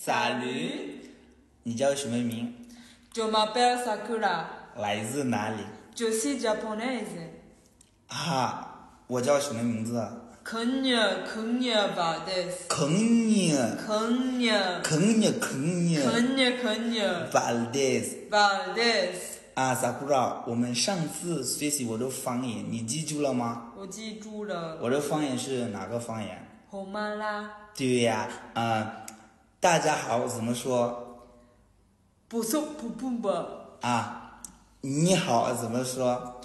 Salut，你叫什么名？ Je m'appelle Sakura. 来自哪里？ Je suis japonaise. 啊，我叫什么名字Kenya Valdez. ？Kenya Valdez. Valdez。啊，Sakura，我们上次学习我的方言，你记住了吗？我记住了。我的方言是哪个方言？红妈啦。对呀，大家好怎么说？不说不不吧。啊，你好怎么说？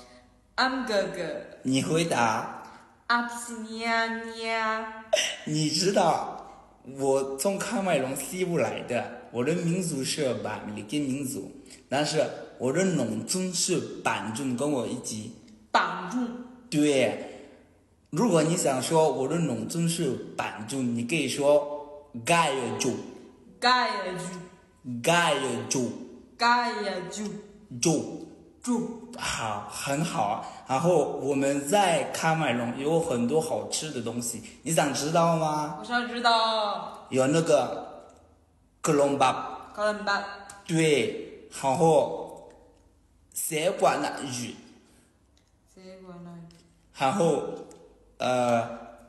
I'm 哥哥。你回答。阿西尼亚尼亚。你知道我从喀麦隆西部来的，我的民族是巴米利根民族，但是我的农村是板中，跟我一起。板中。对，如果你想说我的农村是板中，你可以说盖尔州。盖尔州。好，很好。然后我们在喀麦隆有很多好吃的东西，你想知道吗？我想知道。有那个克隆巴。对，然后塞瓜那鱼。然后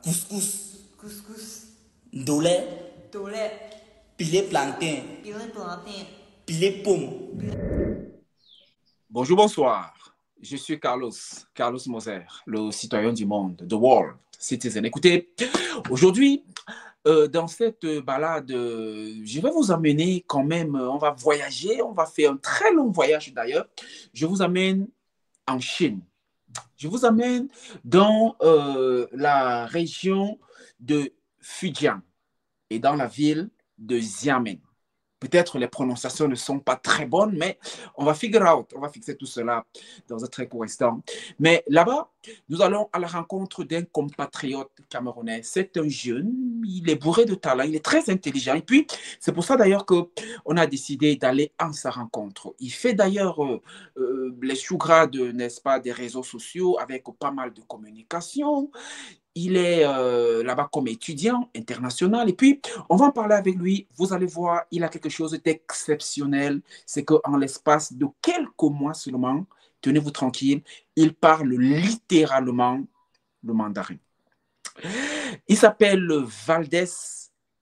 couscous。豆类。Pile plantain. Pile pomme. Bonjour, bonsoir. Je suis Carlos Moser, le citoyen du monde, The World Citizen. Écoutez, aujourd'hui, dans cette balade, je vais vous amener quand même, on va voyager, on va faire un très long voyage d'ailleurs. Je vous amène en Chine. Je vous amène dans la région de Fujian et dans la ville de Xiamen. Peut-être les prononciations ne sont pas très bonnes, mais on va figure out, on va fixer tout cela dans un très court instant. Mais là-bas, nous allons à la rencontre d'un compatriote camerounais. C'est un jeune, il est bourré de talent, il est très intelligent. Et puis, c'est pour ça d'ailleurs qu'on a décidé d'aller en sa rencontre. Il fait d'ailleurs les choux-gras n'est-ce pas, des réseaux sociaux avec pas mal de communication. Il est là-bas comme étudiant international. Et puis, on va en parler avec lui. Vous allez voir, il a quelque chose d'exceptionnel. C'est qu'en l'espace de quelques mois seulement, tenez-vous tranquille, il parle littéralement le mandarin. Il s'appelle Valdez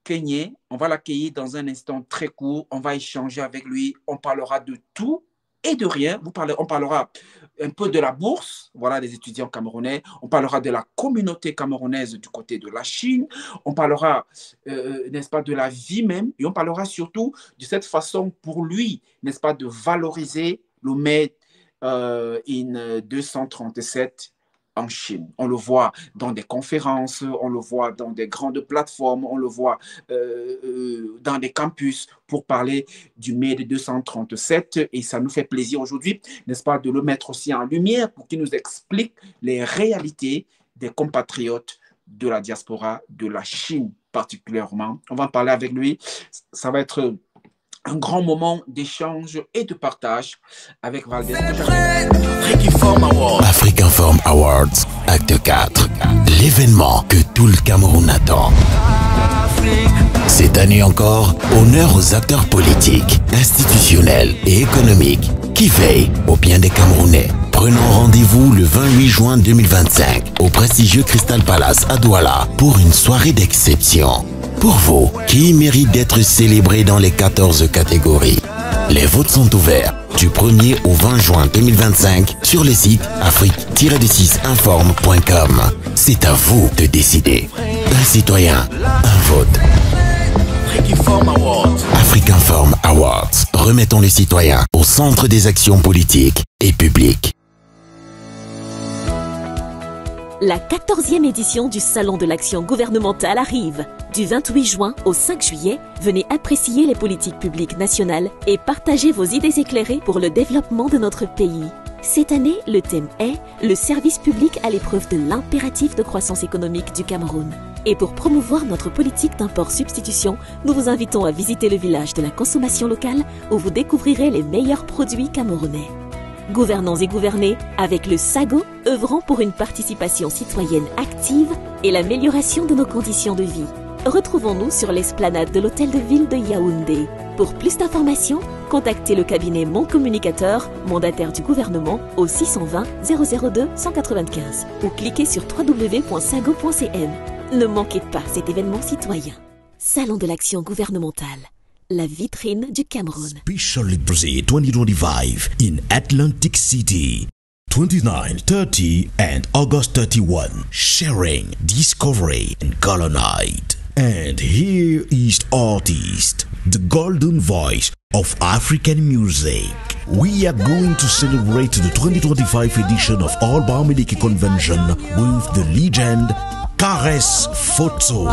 Kenyé. On va l'accueillir dans un instant très court. On va échanger avec lui. On parlera de tout et de rien. On parlera un peu de la bourse, voilà, des étudiants camerounais. On parlera de la communauté camerounaise du côté de la Chine. On parlera, n'est-ce pas, de la vie même. Et on parlera surtout de cette façon pour lui, n'est-ce pas, de valoriser le Made in 237 en Chine. On le voit dans des conférences, on le voit dans des grandes plateformes, on le voit dans des campus pour parler du Made 237 et ça nous fait plaisir aujourd'hui, n'est-ce pas, de le mettre aussi en lumière pour qu'il nous explique les réalités des compatriotes de la diaspora, de la Chine particulièrement. On va en parler avec lui. Ça va être un grand moment d'échange et de partage avec Valdez. African Forum Awards, acte 4. L'événement que tout le Cameroun attend. Cette année encore, honneur aux acteurs politiques, institutionnels et économiques qui veillent au bien des Camerounais. Prenons rendez-vous le 28 juin 2025 au prestigieux Crystal Palace à Douala pour une soirée d'exception. Pour vous, qui mérite d'être célébré dans les 14 catégories. Les votes sont ouverts du 1er au 20 juin 2025 sur le site afrique-informe.com. C'est à vous de décider. Un citoyen, un vote. African Forum Awards. Remettons les citoyens au centre des actions politiques et publiques. La 14e édition du Salon de l'Action gouvernementale arrive. Du 28 juin au 5 juillet, venez apprécier les politiques publiques nationales et partager vos idées éclairées pour le développement de notre pays. Cette année, le thème est « Le service public à l'épreuve de l'impératif de croissance économique du Cameroun ». Et pour promouvoir notre politique d'import-substitution, nous vous invitons à visiter le village de la consommation locale où vous découvrirez les meilleurs produits camerounais. Gouvernants et gouvernés, avec le SAGO, œuvrons pour une participation citoyenne active et l'amélioration de nos conditions de vie. Retrouvons-nous sur l'esplanade de l'hôtel de ville de Yaoundé. Pour plus d'informations, contactez le cabinet Mon Communicateur, mandataire du gouvernement, au 620 002 195 ou cliquez sur www.sago.cn. Ne manquez pas cet événement citoyen. Salon de l'action gouvernementale, la vitrine du Cameroun. Special Literacy 2025 in Atlantic City. 29, 30 and August 31. Sharing, discovery and colonite. And here is artist, the golden voice of African music. We are going to celebrate the 2025 edition of All Bamileke Convention with the legend Caress Photo.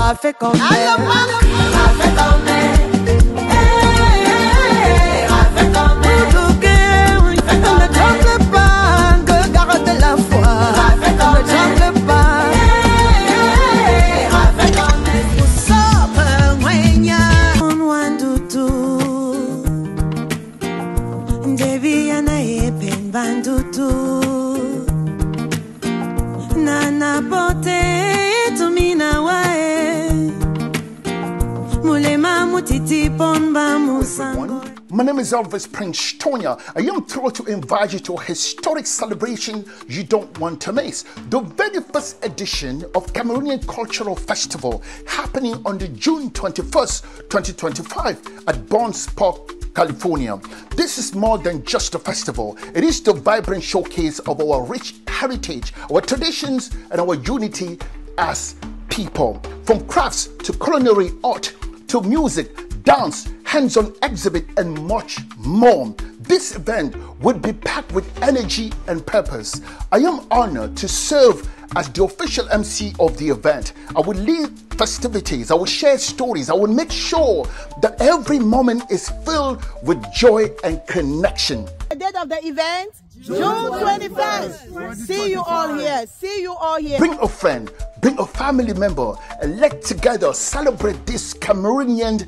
My name is Elvis Prince Tonya. I am thrilled to invite you to a historic celebration you don't want to miss. The very first edition of Cameroonian Cultural Festival happening on the June 21st, 2025 at Bonds Park, California. This is more than just a festival. It is the vibrant showcase of our rich heritage, our traditions, and our unity as people. From crafts to culinary art to music, dance, hands-on exhibit, and much more. This event would be packed with energy and purpose. I am honored to serve as the official MC of the event. I will lead festivities, I will share stories, I will make sure that every moment is filled with joy and connection. The date of the event, June 21st. See you all here. See you all here. Bring a friend, bring a family member, and let's together celebrate this Cameroonian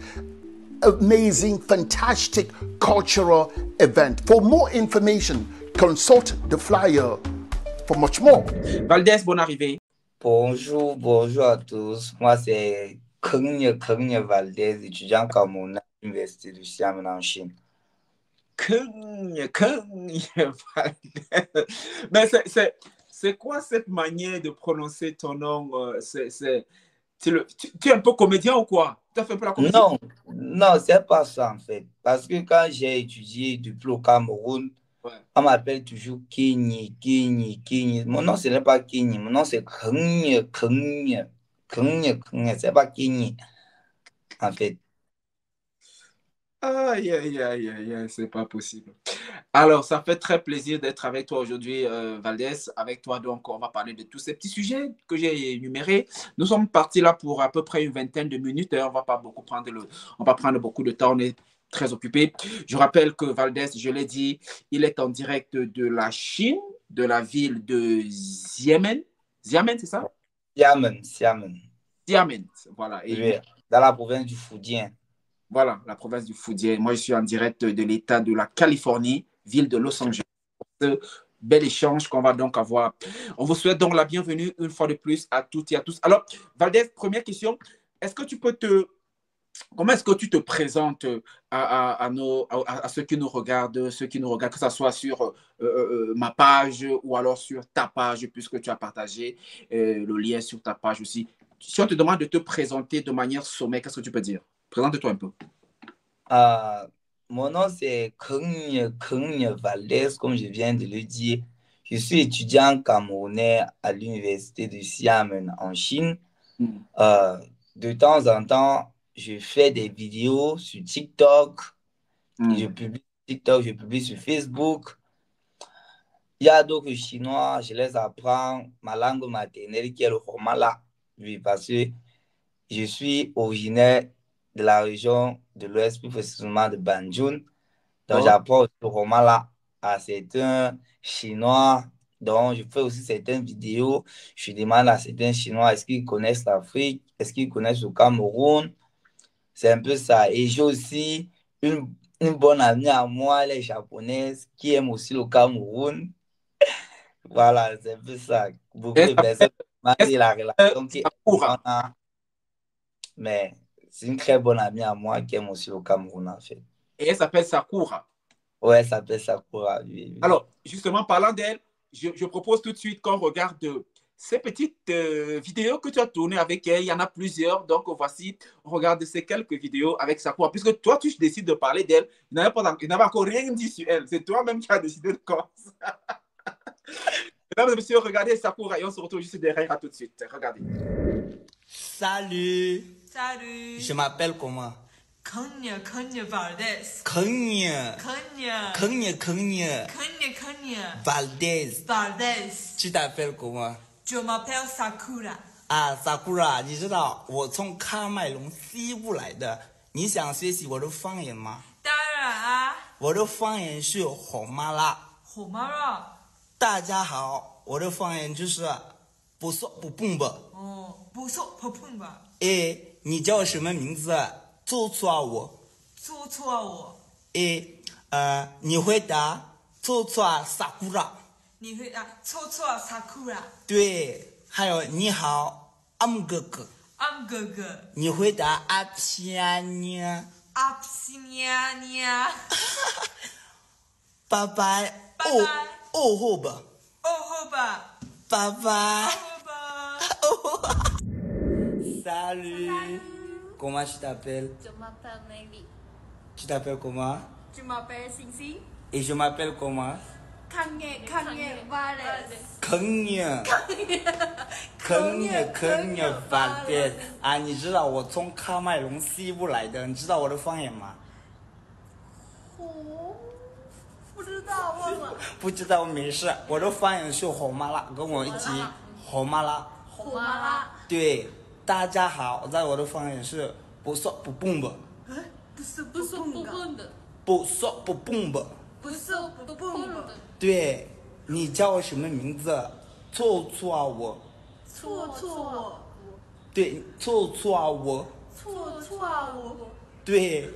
amazing, fantastic cultural event. For more information, consult the flyer for much more. Valdez, bonne arrivée. Bonjour, bonjour à tous. Moi, c'est Keng Valdez, étudiant camerounais à l'Université du Xiamen en Chine. Valdez. Mais c'est quoi cette manière de prononcer ton nom? Tu es un peu comédien ou quoi? Tu as fait un peu la comédie? Non, c'est pas ça en fait. Parce que quand j'ai étudié depuis au Cameroun, ouais, on m'appelle toujours Kenyi. Mon nom, ce n'est pas Kenyi. Mon nom, c'est Keng. C'est pas Kenyi, en fait. Aïe, c'est pas possible. Alors, ça fait très plaisir d'être avec toi aujourd'hui, Valdez. Avec toi, donc, on va parler de tous ces petits sujets que j'ai énumérés. Nous sommes partis là pour à peu près une vingtaine de minutes. On va pas beaucoup prendre on va prendre beaucoup de temps. On est très occupé. Je rappelle que Valdez, je l'ai dit, il est en direct de la Chine, de la ville de Xiamen. Xiamen, c'est ça? Xiamen, voilà. Et oui, dans la province du Fujian. Voilà, la province du Fujian. Moi, je suis en direct de l'État de la Californie, ville de Los Angeles. Ce bel échange qu'on va donc avoir. On vous souhaite donc la bienvenue une fois de plus à toutes et à tous. Alors, Valdez, première question. Comment est-ce que tu te présentes à ceux qui nous regardent, que ce soit sur ma page ou alors sur ta page, puisque tu as partagé le lien sur ta page aussi. Si on te demande de te présenter de manière sommaire, qu'est-ce que tu peux dire? Présente-toi un peu. Mon nom, c'est Keng Valdez, comme je viens de le dire. Je suis étudiant camerounais à l'université de Xiamen en Chine. De temps en temps, je fais des vidéos sur TikTok. Je publie sur TikTok, je publie sur Facebook. Il y a d'autres Chinois, je les apprends ma langue maternelle qui est le Romala. Oui, parce que je suis originaire de la région de l'Ouest, plus précisément de Banjul. Donc, j'apprends le Romala à certains Chinois. Donc, je fais aussi certaines vidéos. Je demande à certains Chinois, est-ce qu'ils connaissent l'Afrique? Est-ce qu'ils connaissent le Cameroun? C'est un peu ça. Et j'ai aussi une bonne amie à moi, les Japonaises, qui aiment aussi le Cameroun. Voilà, c'est un peu ça. Beaucoup de personnes m'ont dit la relation qui mais c'est une très bonne amie à moi qui aime aussi au Cameroun, en fait. Et elle s'appelle Sakura. Ouais, elle s'appelle Sakura, oui. Alors, justement, parlant d'elle, je propose tout de suite qu'on regarde ces petites vidéos que tu as tournées avec elle. Il y en a plusieurs. Donc, voici, on regarde ces quelques vidéos avec Sakura. Puisque toi, tu décides de parler d'elle, il n'avait encore rien dit sur elle. C'est toi-même qui as décidé de commencer. Mesdames et messieurs, regardez Sakura et on se retrouve juste derrière. À tout de suite. Regardez. Salut. Salut. Je m'appelle comment? Kenya Valdez. Kenya. Kenya Valdez. Valdez. Tu t'appelles comment? Je m'appelle Sakura.啊，Sakura，你知道我从喀麦隆西部来的，你想学习我的方言吗？当然啊。我的方言是火麻辣。火麻辣。大家好，我的方言就是不说不蹦吧。哦，不说不蹦吧。哎，你叫什么名字？做错我。做错我。哎，你回答做错Sakura。你回答错错Sakura。对，还有你好，安哥哥。安哥哥。你回答阿皮亚尼。阿皮亚尼。拜拜。拜拜。哦好吧。哦好吧。拜拜。哦好吧。Salut. Comment tu t'appelles? Je m'appelle Nelly. Tu t'appelles comment? Je m'appelle Sing. Et je m'appelle comment? Kanye Valdez. Kenya Valdez. 啊，你知道我从喀麦隆西部来的，你知道我的方言吗？不知道，忘了。不知道没事，我的方言是火麻辣，跟我一起。火麻辣。火麻辣。对，大家好，在我的方言是不说不蹦吧。不是不蹦的。不说不蹦吧。不是不蹦的。对，你叫我什么名字？错错我。错我。对，错错我。错我。对，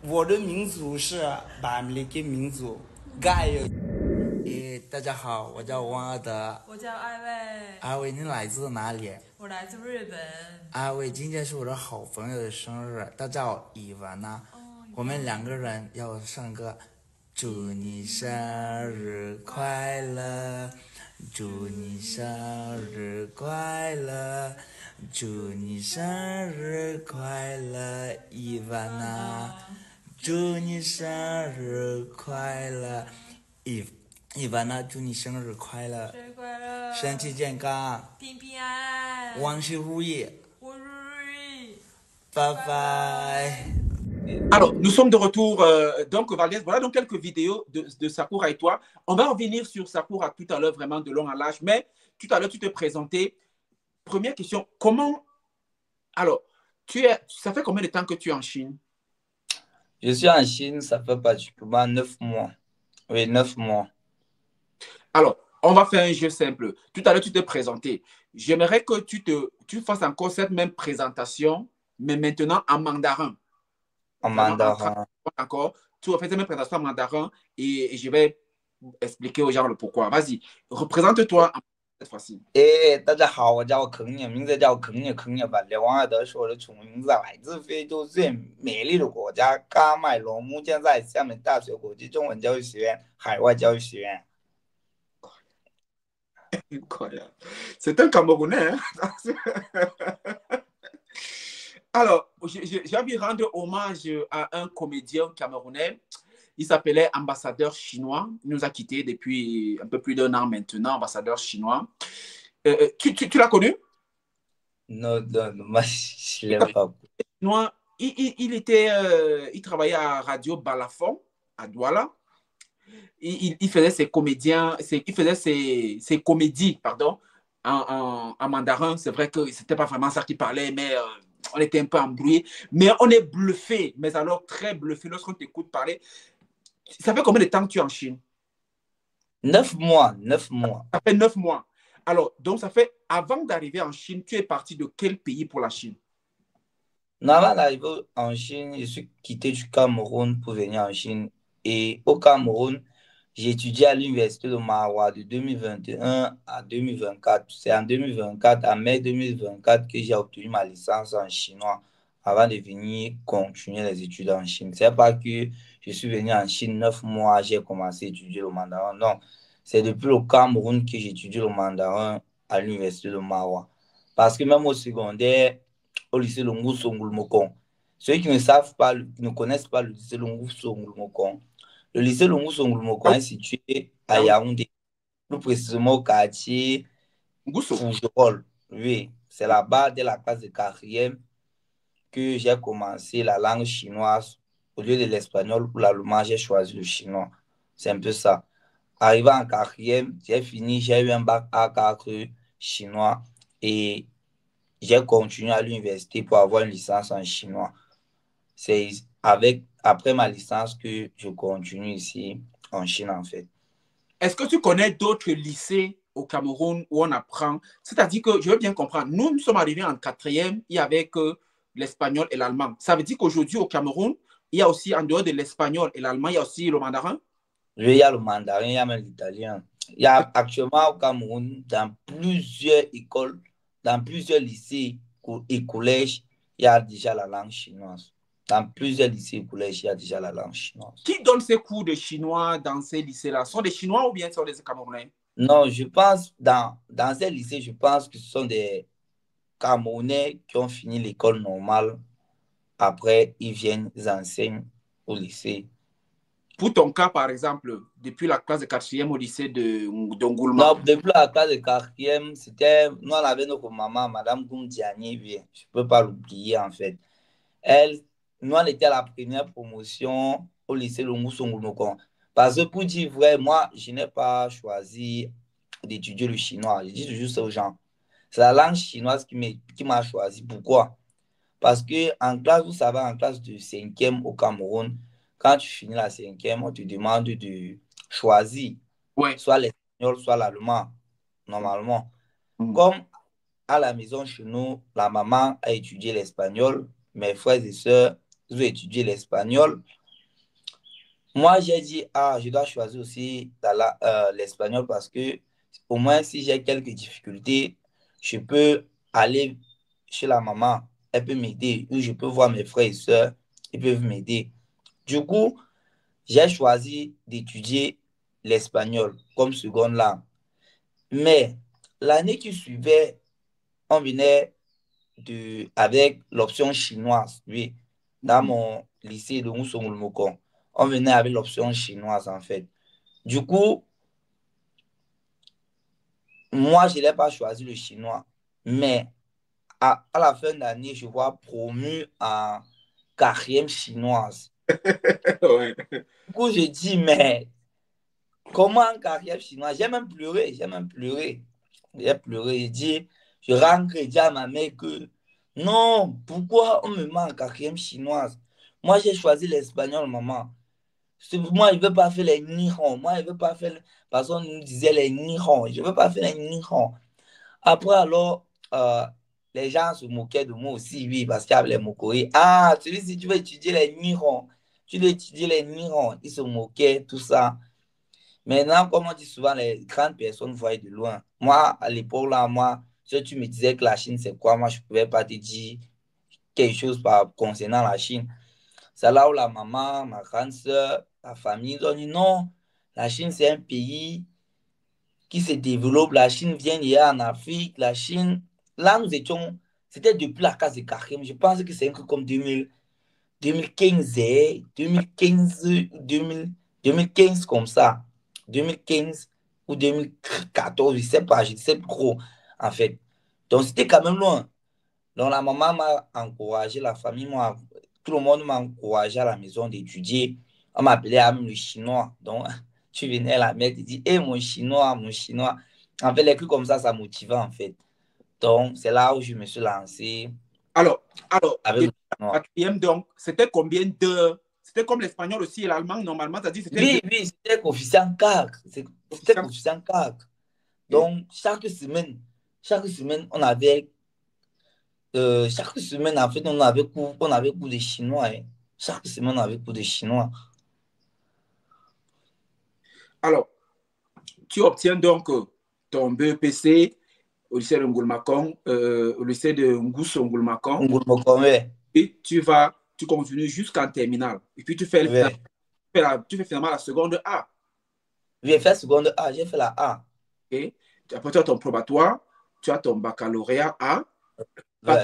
我的民族是巴米利民族，盖尔。大家好，我叫王阿德。我叫艾薇。阿伟，你来自哪里？我来自日本。阿伟，今天是我的好朋友的生日，他叫伊万娜。我们两个人要唱歌。祝你生日快乐，祝你生日快乐，祝你生日快乐，伊万娜。祝你生日快乐，伊万娜，祝你生日快乐，生日快乐，身体健康，平平安安，万事如意，万事如意，拜拜。Alors, nous sommes de retour. Donc, Valdez, voilà donc quelques vidéos de Sakura et toi. On va revenir sur Sakura tout à l'heure, vraiment de long en large. Mais tout à l'heure, tu t'es présenté. Première question, comment... Alors, ça fait combien de temps que tu es en Chine? Je suis en Chine, ça fait pratiquement 9 mois. Oui, 9 mois. Alors, on va faire un jeu simple. Tout à l'heure, tu t'es présenté. J'aimerais que tu fasses encore cette même présentation, mais maintenant en mandarin. En mandarin. D'accord. Tu vas faire cette même présentation en mandarin et je vais expliquer aux gens le pourquoi. Vas-y, représente-toi cette fois-ci. 大家好，我叫Kenya，名字叫Kenya吧。王阿德是我的中文名字，来自非洲最美丽的国家喀麦隆，目前在厦门大学国际中文教育学院海外教育学院。Incroyable. C'est un Camerounais. Alors, j'ai envie de rendre hommage à un comédien camerounais. Il s'appelait Ambassadeur chinois. Il nous a quittés depuis un peu plus d'1 an maintenant, Ambassadeur chinois. Tu l'as connu? Non, moi, je ne l'ai pas. Il travaillait à Radio Balafon, à Douala. Il faisait ses comédies, pardon, en mandarin. C'est vrai que ce n'était pas vraiment ça qu'il parlait, mais on était un peu embrouillé. Mais on est bluffé, mais alors très bluffé lorsqu'on t'écoute parler. Ça fait combien de temps que tu es en Chine? 9 mois, 9 mois. Ça fait 9 mois. Alors, donc ça fait, avant d'arriver en Chine, tu es parti de quel pays pour la Chine? Non, avant d'arriver en Chine, je suis quitté du Cameroun pour venir en Chine. Et au Cameroun, J'ai étudié à l'université de Maroua de 2021 à 2024. C'est en 2024, en mai 2024, que j'ai obtenu ma licence en chinois avant de venir continuer les études en Chine. C'est pas que je suis venu en Chine 9 mois, j'ai commencé à étudier le mandarin. Non, c'est depuis le Cameroun que j'étudie le mandarin à l'université de Maroua. Parce que même au secondaire, au lycée Longo Songul-Mokong, ceux qui ne savent pas, ne connaissent pas le lycée Longo Songul-Mokong, le lycée Longo Songul-Mokong est situé à Yaoundé, plus précisément au quartier Fougerolles. Oui, c'est là-bas, dès la classe de quatrième, que j'ai commencé la langue chinoise. Au lieu de l'espagnol ou l'allemand, j'ai choisi le chinois. C'est un peu ça. Arrivé en quatrième, j'ai fini, j'ai eu un bac A4 chinois et j'ai continué à l'université pour avoir une licence en chinois. C'est après ma licence que je continue ici en Chine, en fait. Est-ce que tu connais d'autres lycées au Cameroun où on apprend? C'est-à-dire que, je veux bien comprendre, nous sommes arrivés en quatrième, il y avait que l'espagnol et l'allemand. Ça veut dire qu'aujourd'hui au Cameroun, il y a aussi, en dehors de l'espagnol et l'allemand, il y a aussi le mandarin? Oui, il y a le mandarin, il y a même l'italien. Il y a actuellement au Cameroun, dans plusieurs écoles, dans plusieurs lycées et collèges, il y a déjà la langue chinoise. Dans plusieurs lycées et collèges, il y a déjà la langue chinoise. Qui donne ces cours de chinois dans ces lycées-là? Sont des Chinois ou bien sont des Camerounais? Non, je pense, dans ces lycées, je pense que ce sont des Camerounais qui ont fini l'école normale. Après, ils viennent, ils enseignent au lycée. Pour ton cas, par exemple, depuis la classe de quatrième au lycée d'Ongoulma? Non, depuis la classe de quatrième, c'était, nous, on avait notre maman, Madame Goumdiani, je ne peux pas l'oublier, en fait. Nous, on était à la première promotion au lycée Longo Songul-Mokong. Parce que pour dire vrai, moi, je n'ai pas choisi d'étudier le chinois. Je dis toujours ça aux gens. C'est la langue chinoise qui m'a choisi. Pourquoi? Parce qu'en classe, vous savez, en classe de cinquième au Cameroun, quand tu finis la cinquième, on te demande de choisir soit l'espagnol, soit l'allemand, normalement. Comme à la maison chez nous, la maman a étudié l'espagnol, mes frères et sœurs ont étudié l'espagnol. Moi, j'ai dit, je dois choisir aussi l'espagnol parce que au moins, si j'ai quelques difficultés, je peux aller chez la maman, elle peut m'aider, ou je peux voir mes frères et sœurs, ils peuvent m'aider. Du coup, j'ai choisi d'étudier l'espagnol comme seconde langue. Mais l'année qui suivait, on venait avec l'option chinoise, oui, dans mon lycée de Moussongulmokong. On venait avec l'option chinoise, en fait. Du coup, moi, je n'ai pas choisi le chinois. Mais à la fin d'année, je vois promu en quatrième chinoise. Ouais. Du coup, je dis, mais comment en quatrième chinoise? J'ai même pleuré, j'ai pleuré. Je rentre et dis à ma mère que non, pourquoi on me met en quatrième chinoise? Moi, j'ai choisi l'espagnol, maman. Moi, je ne veux pas faire les nihon. Moi, je ne veux pas faire. Parce qu'on nous disait les nihon. Je ne veux pas faire les nihon. Après, alors, les gens se moquaient de moi aussi, oui, parce qu'il y avait les moqueries. Si tu veux étudier les nihon, tu dois étudier les nihon. Ils se moquaient, tout ça. Maintenant, comme on dit souvent, les grandes personnes voyaient de loin. Moi, à l'époque, là, si tu me disais que la Chine, c'est quoi, moi, je ne pouvais pas te dire quelque chose concernant la Chine. C'est là où la maman, ma grande soeur, la famille, ils ont dit non, la Chine, c'est un pays qui se développe. La Chine vient hier en Afrique. La Chine, là, c'était depuis la case de Karim. Je pense que c'est un truc comme 2015, 2015 comme ça. 2015 ou 2014, je ne sais pas trop, en fait. Donc, c'était quand même loin. Donc, la maman m'a encouragé, la famille tout le monde m'a encouragé à la maison d'étudier. On m'appelait même le chinois. Donc, tu venais à la mère, tu dis, hé, mon chinois, mon chinois. En fait, les trucs comme ça motivait, en fait. Donc, c'est là où je me suis lancé. Alors, avec la quatrième, donc, c'était combien d'heures? C'était comme l'espagnol aussi et l'allemand, normalement, t'as dit c'était... Oui, c'était coefficient 4. C'était coefficient 4. Donc, chaque semaine, on avait... chaque semaine, en fait, on avait cours de chinois. Chaque semaine, on avait cours de chinois. Alors, tu obtiens donc ton BEPC au lycée de Ngoulmakong, au lycée de Ngousso Ngoulmakong. Ouais. Et tu continues jusqu'en terminale. Et puis tu fais, tu fais finalement la seconde A. Oui, j'ai fait la seconde A, j'ai fait la A. Et après, tu as ton probatoire, tu as ton baccalauréat A. Ouais,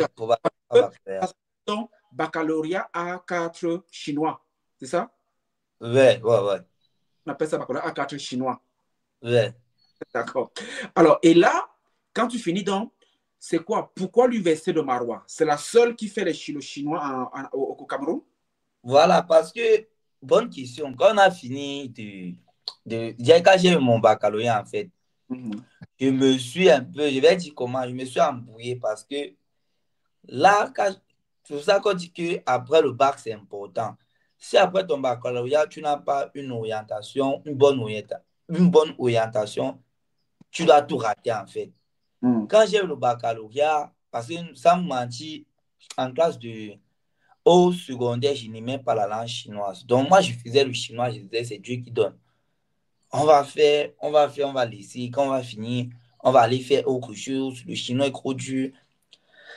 ton baccalauréat A4 chinois, c'est ça? Ouais. On appelle ça baccalauréat A4 chinois. Ouais. D'accord. Alors, et là, quand tu finis donc, c'est quoi? Pourquoi l'université de Maroua? C'est la seule qui fait les chinois au Cameroun? Voilà, parce que, bonne question, quand on a fini quand j'ai eu mon baccalauréat, en fait, je me suis un peu, je vais dire comment, je me suis embrouillé parce que là, c'est pour ça qu'on dit qu'après le bac, c'est important. Si après ton baccalauréat, tu n'as pas une orientation, une bonne orientation, tu dois tout rater, en fait. Quand j'ai eu le baccalauréat, parce que sans me mentir, en classe au secondaire, je n'aimais pas la langue chinoise. Donc, moi, je faisais le chinois, je disais, c'est Dieu qui donne. On va laisser. Quand on va finir, on va aller faire autre chose. Le chinois est trop dur.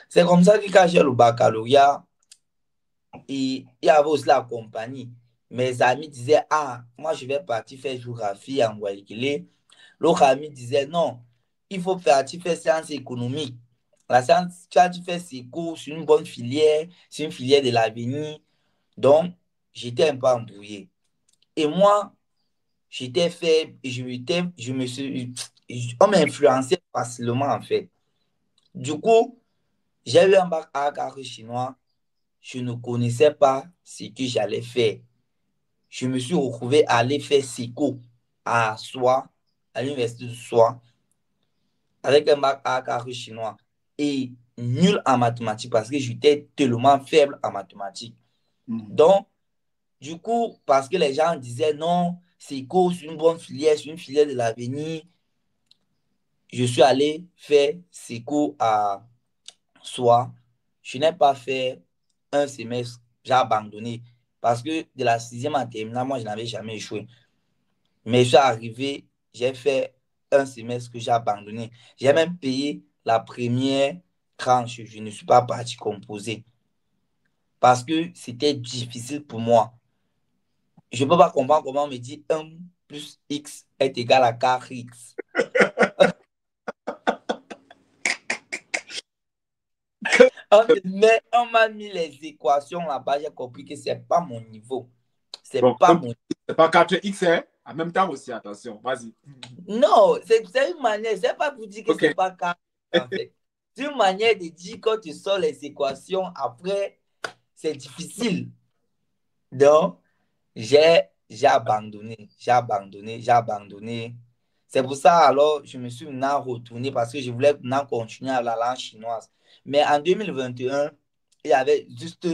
C'est comme ça que quand j'ai le baccalauréat, il y avait aussi la compagnie. Mes amis disaient, ah, moi, je vais partir faire géographie en Guayaquil. L'autre ami disait, non, il faut partir faire sciences économiques. La science, tu fais ces cours, c'est une bonne filière, c'est une filière de l'avenir. Donc, j'étais un peu embrouillé. Et moi, j'étais faible et on m'influençait facilement, en fait. Du coup, j'ai eu un bac A4 chinois. Je ne connaissais pas ce que j'allais faire. Je me suis retrouvé à aller faire SECO à Soie, à l'université de Soie, avec un bac A4 chinois. Et nul en mathématiques parce que j'étais tellement faible en mathématiques. Donc, du coup, parce que les gens disaient non, SECO, c'est une bonne filière, c'est une filière de l'avenir, je suis allé faire SECO à Soie. Je n'ai pas fait un semestre, j'ai abandonné. Parce que de la 6e en terminale, moi, je n'avais jamais échoué. Mais je suis arrivé, j'ai fait un semestre que j'ai abandonné. J'ai même payé la première tranche. Je ne suis pas parti composer. Parce que c'était difficile pour moi. Je ne peux pas comprendre comment on me dit 1 plus X est égal à 4X. Mais on m'a mis les équations là-bas, j'ai compris que ce n'est pas mon niveau. C'est pas mon niveau. C'est pas 4X, hein? En même temps aussi, attention, vas-y. Non, c'est une manière, c'est pas pour dire que c'est pas 4X en fait. C'est une manière de dire quand tu sors les équations, après, c'est difficile. Donc, j'ai abandonné. C'est pour ça, alors, je me suis maintenant retourné parce que je voulais maintenant continuer à la langue chinoise. Mais en 2021, il y avait juste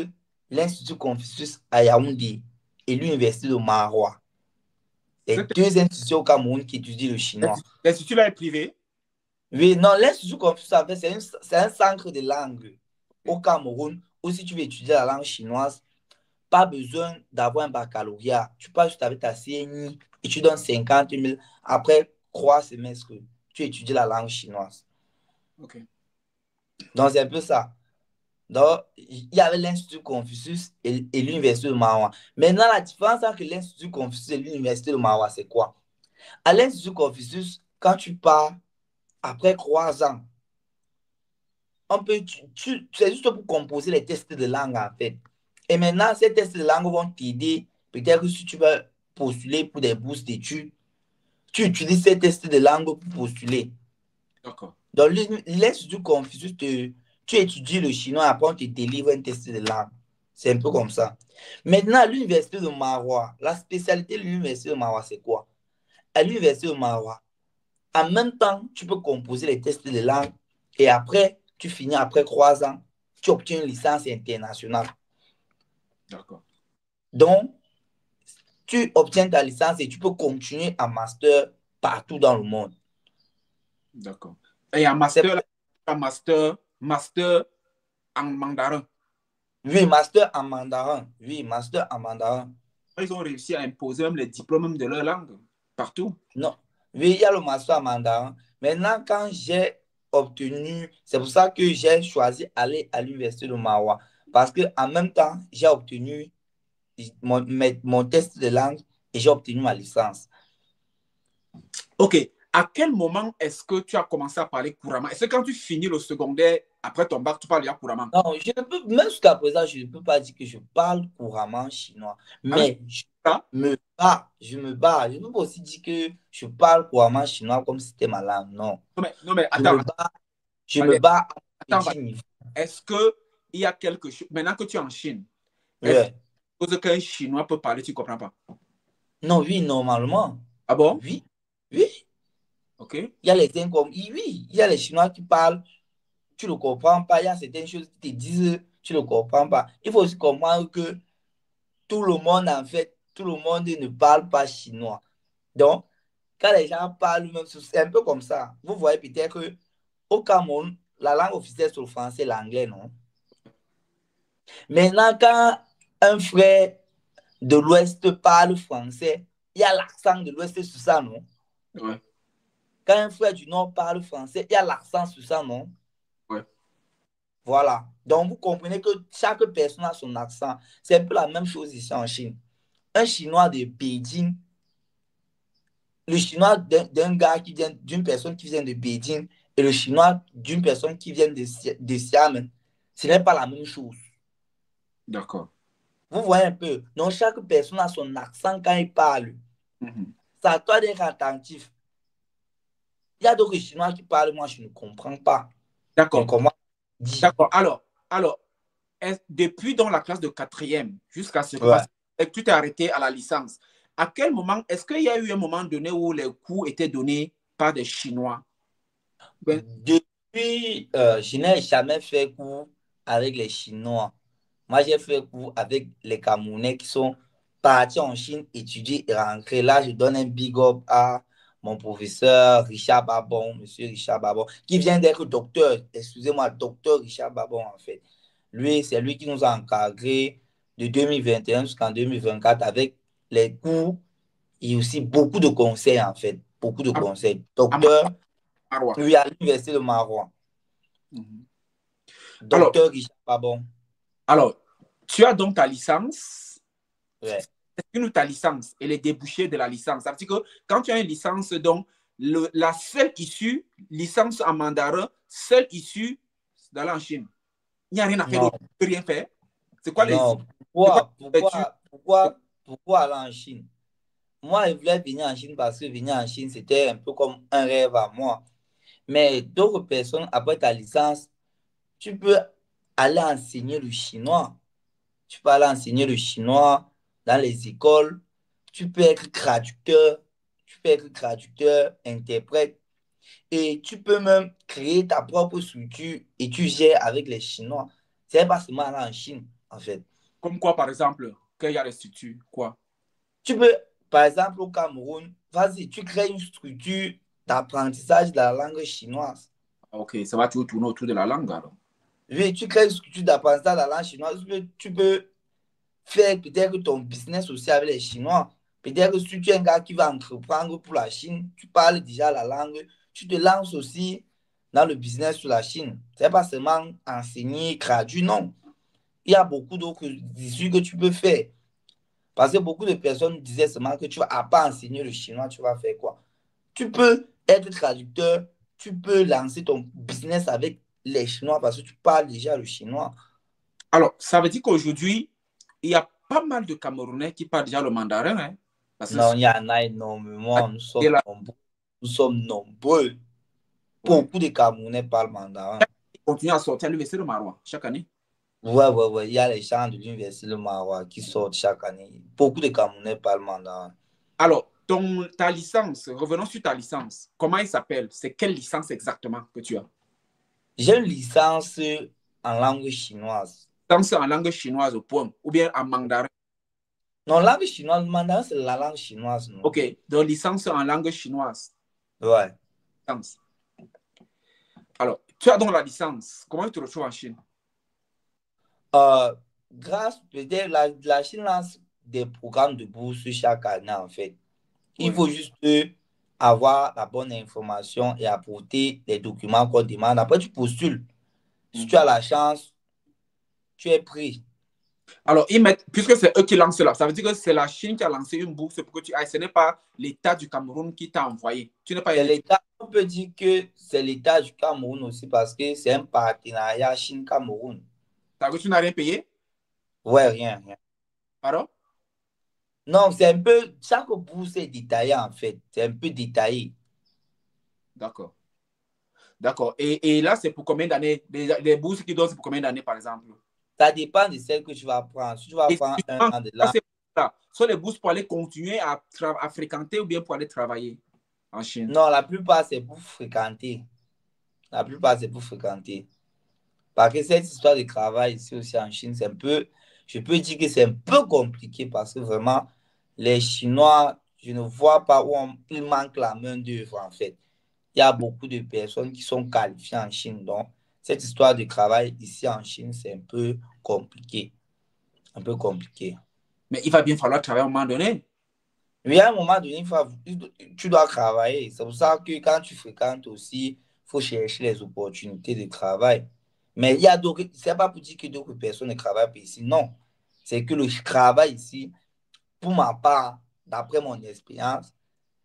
l'Institut Confucius à Yaoundé et l'Université de Maroua. Les deux institutions au Cameroun qui étudient le chinois. L'Institut là est privé? Oui, non, l'Institut Confucius, en fait, c'est un centre de langue au Cameroun où si tu veux étudier la langue chinoise, pas besoin d'avoir un baccalauréat. Tu passes juste avec ta CNI et tu donnes 50 000. Après 3 semestres, tu étudies la langue chinoise. Ok. Donc, c'est un peu ça. Donc, il y avait l'Institut Confucius et l'Université de Maroua. Maintenant, la différence entre l'Institut Confucius et l'Université de Maroua, c'est quoi? À l'Institut Confucius, quand tu pars, après 3 ans, c'est juste pour composer les tests de langue, en fait. Et maintenant, ces tests de langue vont t'aider. Peut-être que si tu veux postuler pour des bourses d'études, tu utilises ces tests de langue pour postuler. D'accord. Donc, l'Institut Confucius, tu étudies le chinois, après on te délivre un test de langue. C'est un peu comme ça. Maintenant, à l'Université de Maroua, la spécialité de l'Université de Maroua, c'est quoi? À l'Université de Maroua, en même temps, tu peux composer les tests de langue et après, tu finis après 3 ans, tu obtiens une licence internationale. D'accord. Donc, tu obtiens ta licence et tu peux continuer en master partout dans le monde. D'accord. Et un master en mandarin. Oui, master en mandarin. Oui, master en mandarin. Ils ont réussi à imposer même les diplômes de leur langue. Partout? Non. Oui, il y a le master en mandarin. Maintenant, quand j'ai obtenu, c'est pour ça que j'ai choisi d'aller à l'université de Marois. Parce qu'en même temps, j'ai obtenu mon test de langue et j'ai obtenu ma licence. Ok. À quel moment est-ce que tu as commencé à parler couramment? Est-ce que quand tu finis le secondaire, après ton bac, tu parles déjà couramment? Non, je ne peux, même jusqu'à présent, je ne peux pas dire que je parle couramment chinois. Mais je me bats. Je ne peux pas aussi dire que je parle couramment chinois comme si c'était ma langue. Non. Non, mais attends. Je me bats à petit niveau. Est-ce qu'il y a quelque chose, maintenant que tu es en Chine, est-ce qu'un Chinois peut parler, tu ne comprends pas? Non, oui, normalement. Ah bon? Oui, oui. Ok. Il y a les oui, il y a les Chinois qui parlent, tu ne le comprends pas. Il y a certaines choses qui te disent, tu ne le comprends pas. Il faut aussi comprendre que tout le monde, en fait, tout le monde ne parle pas chinois. Donc, quand les gens parlent, c'est un peu comme ça. Vous voyez peut-être qu'au Cameroun, la langue officielle, c'est le français et l'anglais, non? Maintenant, quand un frère de l'Ouest parle français, il y a l'accent de l'Ouest sur ça, non? Ouais. Quand un frère du Nord parle français, il y a l'accent sur ça, non? Ouais. Voilà. Donc, vous comprenez que chaque personne a son accent. C'est un peu la même chose ici en Chine. Un Chinois de Beijing, le Chinois d'un gars qui vient, d'une personne qui vient de Beijing et le Chinois d'une personne qui vient de Xiamen, ce n'est pas la même chose. D'accord. Vous voyez un peu. Donc, chaque personne a son accent quand il parle. C'est à toi d'être attentif. Il y a d'autres Chinois qui parlent, moi, je ne comprends pas. D'accord. D'accord. Alors depuis dans la classe de 4e jusqu'à ce que tu t'es arrêté à la licence, à quel moment, est-ce qu'il y a eu un moment donné où les cours étaient donnés par des Chinois? Depuis, je n'ai jamais fait cours avec les Chinois. Moi, j'ai fait cours avec les Camerounais qui sont partis en Chine étudier et rentrer. Là, je donne un big up à mon professeur Richard Babon, monsieur Richard Babon, qui vient d'être docteur, excusez-moi, docteur Richard Babon, en fait. Lui, c'est lui qui nous a encadrés de 2021 jusqu'en 2024 avec les cours et aussi beaucoup de conseils, en fait. Beaucoup de conseils. Docteur, oui, à l'université de Marois. Docteur Richard Babon. Alors, tu as donc ta licence. Ouais. Ta licence et les débouchés de la licence. Ça veut dire que quand tu as une licence, donc, la seule issue, licence en mandarin, seule issue d'aller en Chine. Il n'y a rien à faire d'autre. Tu ne peux rien faire. C'est quoi pourquoi aller en Chine? Moi, je voulais venir en Chine parce que venir en Chine, c'était un peu comme un rêve à moi. Mais d'autres personnes, après ta licence, tu peux aller enseigner le chinois. Tu peux aller enseigner le chinois dans les écoles. Tu peux être traducteur. Tu peux être traducteur, interprète. Et tu peux même créer ta propre structure et tu gères avec les Chinois. C'est pas seulement aller en Chine, en fait. Comme quoi, par exemple? Qu'il y a des structures? Quoi? Tu peux, par exemple, au Cameroun, vas-y, tu crées une structure d'apprentissage de la langue chinoise. Ok, ça va toujours tourner autour de la langue, alors. Oui, tu crées une structure d'apprentissage de la langue chinoise. Tu peux faire peut-être ton business aussi avec les Chinois. Peut-être que si tu es un gars qui va entreprendre pour la Chine, tu parles déjà la langue, tu te lances aussi dans le business sur la Chine. Ce n'est pas seulement enseigner, traduire, non. Il y a beaucoup d'autres issues que tu peux faire. Parce que beaucoup de personnes disaient seulement que tu ne vas pas enseigner le chinois, tu vas faire quoi? Tu peux être traducteur, tu peux lancer ton business avec les Chinois parce que tu parles déjà le chinois. Alors, ça veut dire qu'aujourd'hui, il y a pas mal de Camerounais qui parlent déjà le mandarin. Hein? Non, il y en a énormément. Nous sommes nombreux. Beaucoup de Camerounais parlent mandarin. Ils continuent à sortir à l'université de Marois chaque année. Ouais. Il y a les gens de l'université de Marois qui sortent chaque année. Beaucoup de Camerounais parlent mandarin. Alors, ta licence, revenons sur ta licence. Comment elle s'appelle? C'est quelle licence exactement que tu as? J'ai une licence en langue chinoise. Licence en langue chinoise au point, ou bien en mandarin? Non, langue chinoise, mandarin, c'est la langue chinoise. Non? Ok, donc licence en langue chinoise. Ouais. Licence. Alors, tu as donc la licence. Comment tu te retrouves en Chine? Grâce, peut-être, la Chine lance des programmes de bourse chaque année, en fait. Il faut juste avoir la bonne information et apporter les documents qu'on demande. Après, tu postules. Si tu as la chance, tu es pris. Alors, puisque c'est eux qui lancent cela, ça veut dire que c'est la Chine qui a lancé une bourse pour que tu ailles. Ce n'est pas l'État du Cameroun qui t'a envoyé. Tu n'es pas On peut dire que c'est l'État du Cameroun aussi parce que c'est un partenariat Chine-Cameroun. Tu n'as rien payé? Ouais, rien. Pardon? Non, c'est un peu... Chaque bourse est détaillée en fait. C'est un peu détaillé. D'accord. D'accord. Et là, c'est pour combien d'années? Les bourses qui donnent, c'est pour combien d'années, par exemple? Ça dépend de celle que tu vas prendre. Si tu vas prendre un an de là... Soit les bourses pour aller continuer à fréquenter ou bien pour aller travailler en Chine? Non, la plupart, c'est pour fréquenter. La plupart, c'est pour fréquenter. Parce que cette histoire de travail ici aussi en Chine, c'est un peu... Je peux dire que c'est un peu compliqué parce que vraiment, les Chinois, je ne vois pas où il manque la main-d'œuvre en fait. Il y a beaucoup de personnes qui sont qualifiées en Chine. Donc, cette histoire de travail ici en Chine, c'est un peu compliqué. Un peu compliqué. Mais il va bien falloir travailler à un moment donné. Oui, à un moment donné, tu dois travailler. C'est pour ça que quand tu fréquentes aussi, il faut chercher les opportunités de travail. Mais il y a d'autres, c'est pas pour dire que d'autres personnes ne travaillent pas ici. Non. C'est que le travail ici, pour ma part, d'après mon expérience,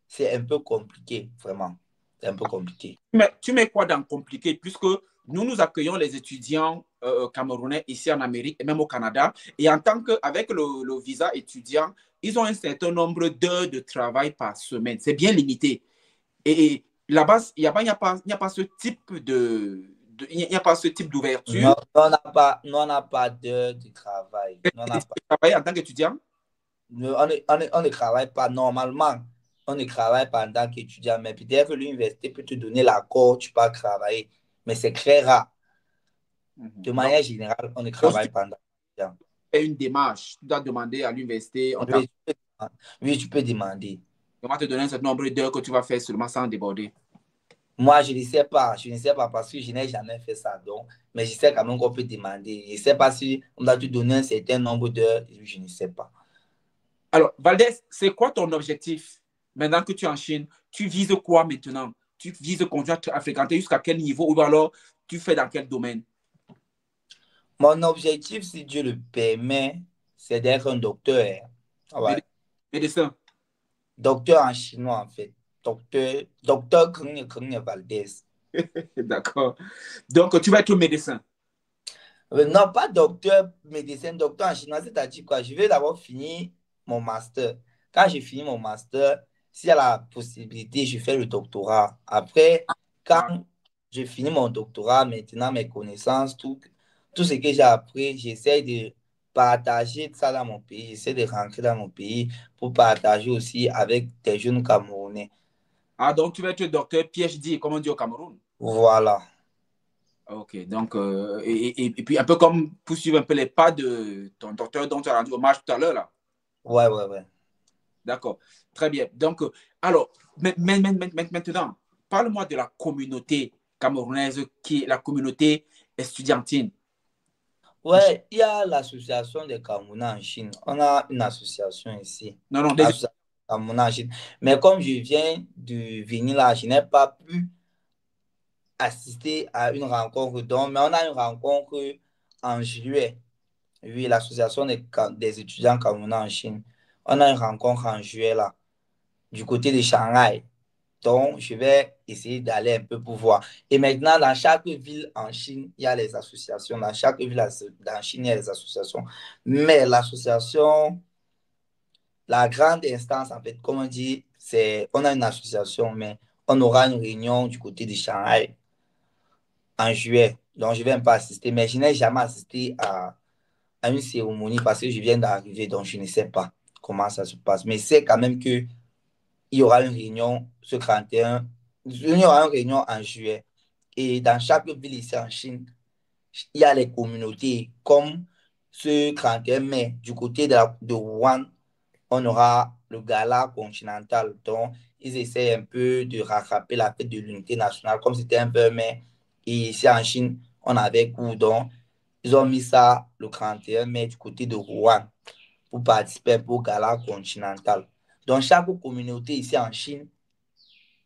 c'est un peu compliqué, vraiment. C'est un peu compliqué. Mais tu mets quoi dans compliqué? Puisque nous accueillons les étudiants camerounais ici en Amérique et même au Canada. Et en tant qu'avec le visa étudiant, ils ont un certain nombre d'heures de travail par semaine. C'est bien limité. Et là-bas, il n'y a pas ce type il n'y a pas ce type d'ouverture. Non, on n'a pas d'heures de travail. Tu travailles en tant qu'étudiant? On ne travaille pas normalement. On ne travaille pas en tant qu'étudiant, mais peut-être que l'université peut te donner l'accord, tu peux travailler. Mais c'est très rare. De manière générale, on ne travaille pas en tant qu'étudiant. Tu fais une démarche, tu dois demander à l'université. Oui, tu peux demander. On va te donner un certain nombre d'heures que tu vas faire seulement sans déborder. Moi, je ne sais pas. Je ne sais pas parce que je n'ai jamais fait ça. Donc, mais je sais quand même qu'on peut demander. Je ne sais pas si on doit te donner un certain nombre d'heures. Je ne sais pas. Alors, Valdez, c'est quoi ton objectif maintenant que tu es en Chine? Tu vises quoi maintenant? Tu vises continuer à fréquenter jusqu'à quel niveau ou alors tu fais dans quel domaine? Mon objectif, si Dieu le permet, c'est d'être un docteur. Ouais. Médecin. Docteur en chinois, en fait. Docteur Keng Valdez. D'accord. Donc, tu vas être médecin? Non, pas docteur, médecin, docteur en chinois, c'est-à-dire quoi? Je vais d'abord finir mon master. Quand j'ai fini mon master, s'il y a la possibilité, je fais le doctorat. Après, quand j'ai fini mon doctorat, maintenant mes connaissances, tout ce que j'ai appris, j'essaie de partager ça dans mon pays. J'essaie de rentrer dans mon pays pour partager aussi avec des jeunes Camerounais. Ah, donc tu vas être docteur PhD, comme on dit au Cameroun. Voilà. Ok, donc, et puis un peu comme pour suivre un peu les pas de ton docteur dont tu as rendu hommage tout à l'heure, là. Ouais. D'accord, très bien. Donc, alors, maintenant, parle-moi de la communauté camerounaise qui est la communauté estudiantine. Ouais, il y a l'association des Camerounais en Chine. On a une association ici. Non, l'association des Camerounais en Chine. Mais comme je viens de venir là, je n'ai pas pu assister à une rencontre. Donc, mais on a une rencontre en juillet. Oui, l'association des étudiants camerounais en Chine. On a une rencontre en juillet là, du côté de Shanghai. Donc, je vais essayer d'aller un peu pour voir. Et maintenant, dans chaque ville en Chine, il y a les associations. Dans chaque ville en Chine, il y a les associations. Mais l'association, la grande instance, en fait, comme on dit, c'est on a une association, mais on aura une réunion du côté de Shanghai en juillet. Donc, je ne vais même pas assister. Mais je n'ai jamais assisté à une cérémonie parce que je viens d'arriver. Donc, je ne sais pas comment ça se passe. Mais c'est quand même que il y aura une réunion ce 31. Il y aura une réunion en juillet. Et dans chaque ville ici en Chine, il y a les communautés. Comme ce 31 mai, du côté de Wuhan, on aura le gala continental. Donc, ils essaient un peu de rattraper la fête de l'unité nationale, comme c'était un peu mai. Et ici en Chine, on avait cours. Donc, ils ont mis ça le 31 mai du côté de Wuhan pour participer au gala continental. Donc, chaque communauté ici en Chine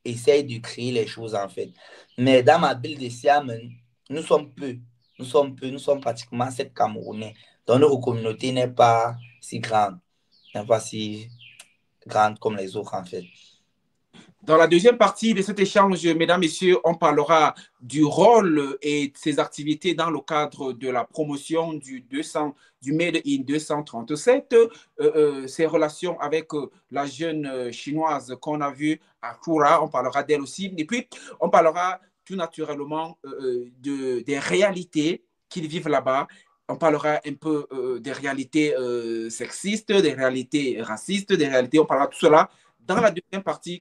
essaye de créer les choses, en fait. Mais dans ma ville de Xiamen, nous sommes peu. Nous sommes pratiquement 7 Camerounais. Donc, notre communauté n'est pas si grande. N'est pas si grande comme les autres, en fait. Dans la deuxième partie de cet échange, mesdames, messieurs, on parlera du rôle et de ses activités dans le cadre de la promotion du Made in 237, ses relations avec la jeune chinoise qu'on a vue à Koura, on parlera d'elle aussi. Et puis, on parlera tout naturellement des réalités qu'ils vivent là-bas. On parlera un peu des réalités sexistes, des réalités racistes, des réalités, on parlera de tout cela dans la deuxième partie